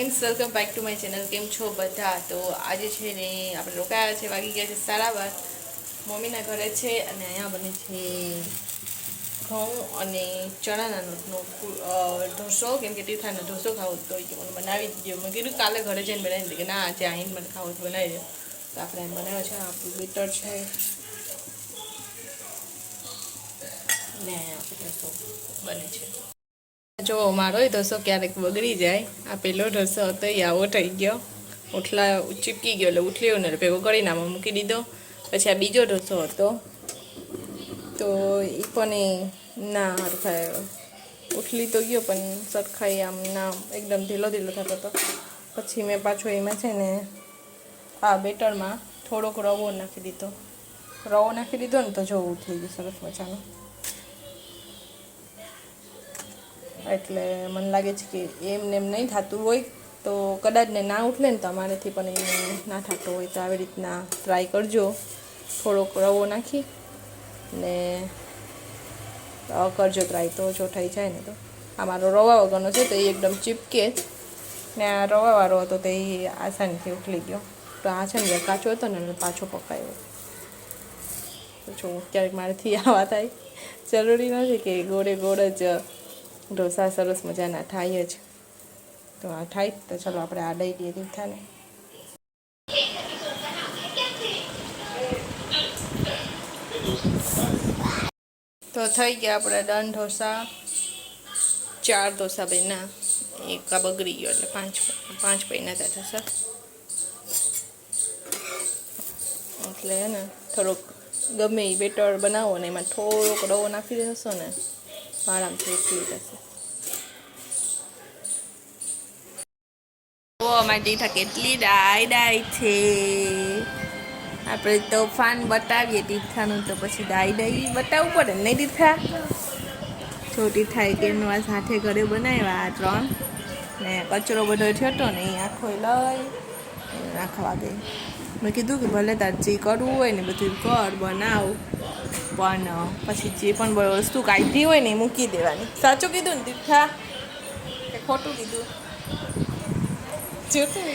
Friends, welcome back to my channel. કેમ છો બધા? તો આજે છે ને આપણે રોકાયા છે, વાગી ગયા છે 12:30. મમ્મીના ઘરે છે અને અહીંયા બને છે ઘઉં અને ચણાના લોટનો ઢોસો. કેમ કે તીર્થાનો ઢોસો ખાવો તો મને બનાવી દીધો. મેં કીધું કાલે ઘરે જઈને બનાવી દીધી કે ના આજે આવીને મને ખાવો તો બનાવી દે. તો આપણે એમ બનાવ્યો છે. આપણું બેટર છે ને ઢોસો બને છે. જો મારો ઢોસો ક્યારેક બગડી જાય. આ પેલો ઢોસો હતો એ આવો થઈ ગયો, ઉઠલા ચીપકી ગયો એટલે ઉઠલ્યો ને ભેગો કરીને આમાં મૂકી દીધો. પછી આ બીજો ઢોસો હતો તો એ પણ ના હરખાય ઉઠલી તો ગયો પણ સરખાઈ આમ ના એકદમ ઢીલો ઢીલો થતો હતો. પછી મેં પાછો એમાં છે ને આ બેટરમાં થોડોક રવો નાખી દીધો. રવો નાખી દીધો ને તો જોવું થઈ ગયું સરસ મજાનું. એટલે મને લાગે છે કે એમને એમ નહીં થતું હોય તો કદાચ ને ના ઉઠલે ને તો અમારેથી પણ એ ના થતો હોય તો આવી રીતના ટ્રાય કરજો. થોડોક રવો નાખી ને કરજો ટ્રાય, તો જો થઈ જાય ને તો. આ મારો રવા વગરનો છે તો એ એકદમ ચીપકે જ ને આ રવાવાળો હતો તો એ આસાનીથી ઉઠલી ગયો. તો આ છે ને કાચો હતો ને પાછો પકાયો. તો જો ક્યારેક મારેથી આવા થાય, જરૂરી નથી કે ગોળે ગોળ જ ઢોસા સરસ મજાના થાય જ. તો આ થાય તો ચાલો આપણે આ દઈ દઈએ તીર્થાને. તો થઈ ગયા આપણે ડન ઢોસા. 4 ઢોસા બન્યા, એક આ બગડી ગયો એટલે 5 બન્યા હતા ઢોસા. એટલે ને થોડોક ગમે એ બેટર બનાવો ને એમાં થોડોક રવો નાખી દેશો ને આરામથી ઉઠી જશે. ઓ અમારી તીર્થા કેટલી ડાય છે. આપણે તોફાન બતાવીએ તીર્થાનું તો પછી ડાઈ બતાવવું પડે ને, નહીં તીર્થા? જો તીર્થાએ કેનવાસ સાથે ઘરે બનાવ્યા આ 3 ને કચરો બધો થયો હતો ને એ આખો લઈ નાખવા ગઈ. મેં કીધું કે ભલે તાર જે કરવું હોય ને બધું કર, બનાવ, પણ પછી જે પણ વસ્તુ કાઢી હોય ને એ મૂકી દેવાની. સાચું કીધું ને તીર્થા કે ખોટું કીધું? જોતું.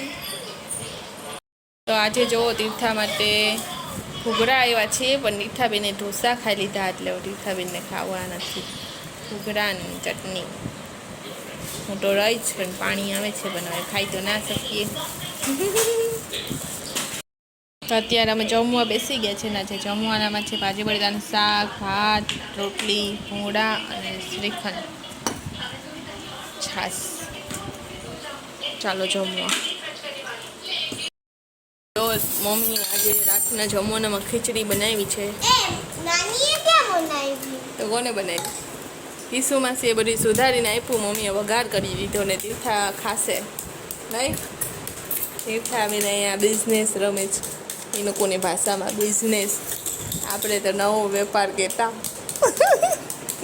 તો આજે જુઓ તીર્થા માટે ઘૂઘરા આવ્યા છે, પણ તીર્થાબેને ઢોસા ખાઈ લીધા એટલે તીર્થાબેનને ખાવા નથી. ઘૂઘરાની ચટણી હું તો રહી જ, પણ પાણી આવે છે બનાવે, ખાઈ તો ના શકીએ. તો અત્યારે અમે જમવા બેસી ગયા છે ને આજે જમવાનામાં છે ભાજી બટેટાનું શાક, ભાત, રોટલી, ભૂંગળા અને શ્રીખંડ, છાશ. ચાલો જમવા. મમ્મી આજે રાતના જમવાનામાં ખીચડી બનાવી છે. તો કોને બનાવી? ઈસુ માસી એ બધી સુધારીને આપ્યું, મમ્મીએ વઘાર કરી દીધો ને તીર્થા ખાશે નહીં. તીર્થા બેન અહીંયા બિઝનેસ રમે છે, એ લોકોની ભાષામાં બિઝનેસ. આપણે તો નવો વેપાર કહેતા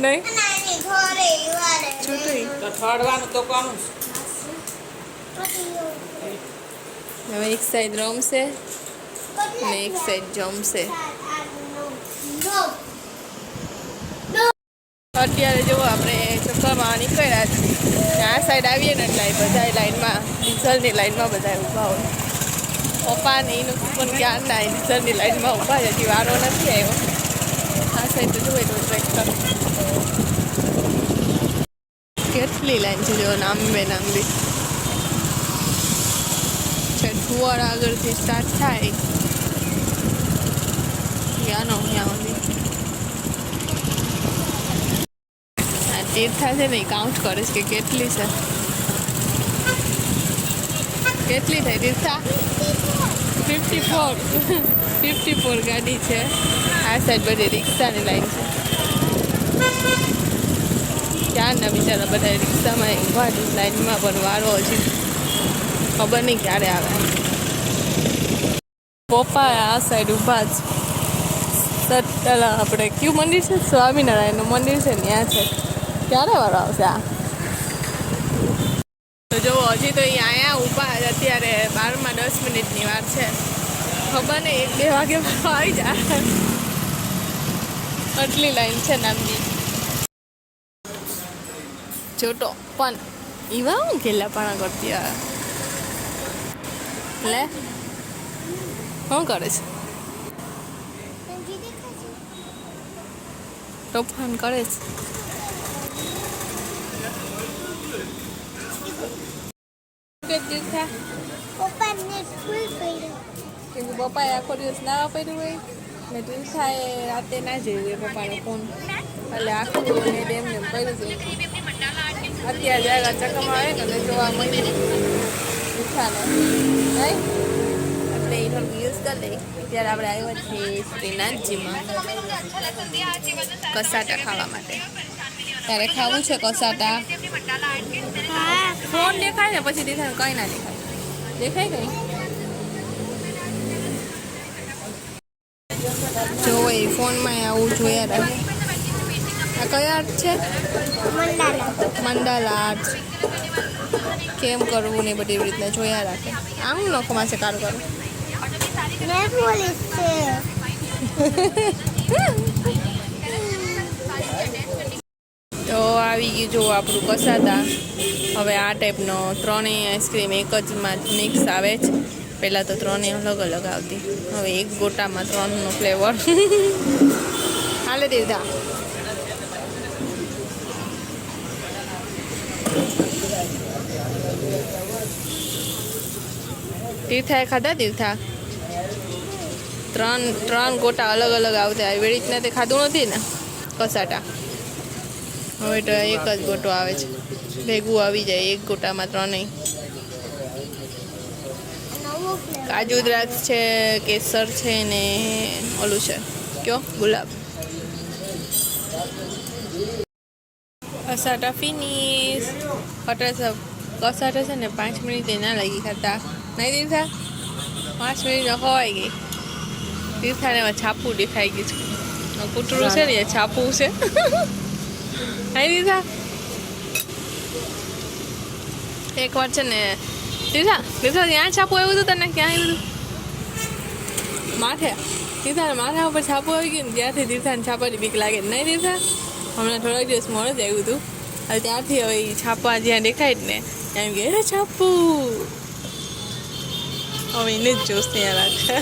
નહીં. હવે એક સાઈડ રમશે અને એક સાઈડ જમશે. અત્યારે જુઓ આપણે ચક્કરમાં નીકળ્યા છીએ. આ સાઈડ આવીએ ને એટલે બધા લાઈનમાં, ડીઝલની લાઈનમાં બધા ઊભા હોય. પપ્પાને એનું પણ જ્ઞાન ના, ડીઝલની લાઈનમાં ઊભા છે, હજી વારો નથી આવ્યો. આ સાઈડ તો જુએ તો ટ્રેક્ટર. કેટલી લાઈન છે જો, લાંબે લાંબી. ફુવારા આગળથી સ્ટાર્ટ થાય ત્યાંનો ત્યાં સુધી. આ તીર્થા છે ને એ કાઉન્ટ કરે છે કે કેટલી છે, કેટલી થઈ તીર્થા? 54 ગાડી છે. આ સાઈડ બધી રિક્ષાની લાઈન છે. ત્યાંના બિચારા બધા રિક્ષામાં ઊભા છે લાઈનમાં, પણ વારો હજી ખબર નહીં ક્યારે આવે. પપ્પા આ સાઈડ ઊભા જ. આપણે કયું મંદિર છે? સ્વામિનારાયણનું મંદિર છે ને ત્યાં છે. ક્યારે વારો આવશે આ? તો જો હજી તો અહીંયા ઊભા જ. અત્યારે 12:10 મિનિટની વાર છે. ખબર નહીં 1-2 વાગે આવી જાય. આટલી લાઈન છે નામની. જોતો પણ એવા હું ગેલા પાણા કરતી આવે. લે શું કરે છે? તોફાન કરે છે. પપ્પાએ આખો દિવસ ના પડ્યું હોય ને તીર્થાએ રાતે ના જોયું પપ્પાનો ફોન એટલે આખું નેટ એમને પડ્યું છે. અત્યારે જાગા ચકમાં આવે ને જોવા મળ્યું તીર્થાને નહીં એટલે એ થોડુંક યુઝ કરી લઈ. ત્યારે આપણે આવ્યા છીએ શ્રીનાથજીમાં કસાટા ખાવા માટે. તારે ખાવું છે કસાટા? ફોન દેખાય ને પછી દેખાય કંઈ ના દેખાય કઈ જો એ ફોનમાં આવું જોયા રાખે. આ કયા આર્ટ છે? મંડાલા આર્ટ. કેમ કરવું ને બધી એવી રીતના જોયા રાખે. આમ નોખમાં છે કારું કરું. તો આવી ગયું જો આપણું કસાતા. હવે આ ટાઈપનો ત્રણેય આઈસ્ક્રીમ એક જ માં મિક્સ આવે છે. પહેલાં તો ત્રણેય અલગ અલગ આવતી, હવે એક ગોટામાં ત્રણનો ફ્લેવર. હાલે દીધા તીર્થાએ ખાધા? તીર્થા ત્રણ ગોટા અલગ અલગ આવતા. એવી રીતના તે ખાધું નથી ને કસાટા. હવે તો એક જ ગોટો આવે છે, ભેગું આવી જાય એક ગોટામાં ત્રણેય. કાજુ દ્રાક્ષ છે, કેસર છે ને ઓલું છે કયો ગુલાબ. Cassata finish. કસાટા છે ને 5 મિનિટ ના લાગી ખાતા નહીં તીર્થા? 5 મિનિટ ખવાઈ ગઈ. તીર્થાને એમાં છાપું દેખાઈ ગયું છે. કૂતરું છે ને છાપું છે. નહીં તીર્થા? એક વાર છે ને તીર્થા ત્યાં છાપું આવ્યું હતું તને? ક્યાં આવ્યું હતું? માથે. તીર્થાને માથા ઉપર છાપું આવી ગયું ને ત્યાંથી તીર્થાને છાપાની બીક લાગે. નહીં તીર્થા? હમણાં થોડાક દિવસ મોડું જ આવ્યું હતું. હવે ત્યારથી હવે છાપા જ્યાં દેખાય જ ને એમ કે છાપું. હવે એને જ જોશ ત્યાં રાખે.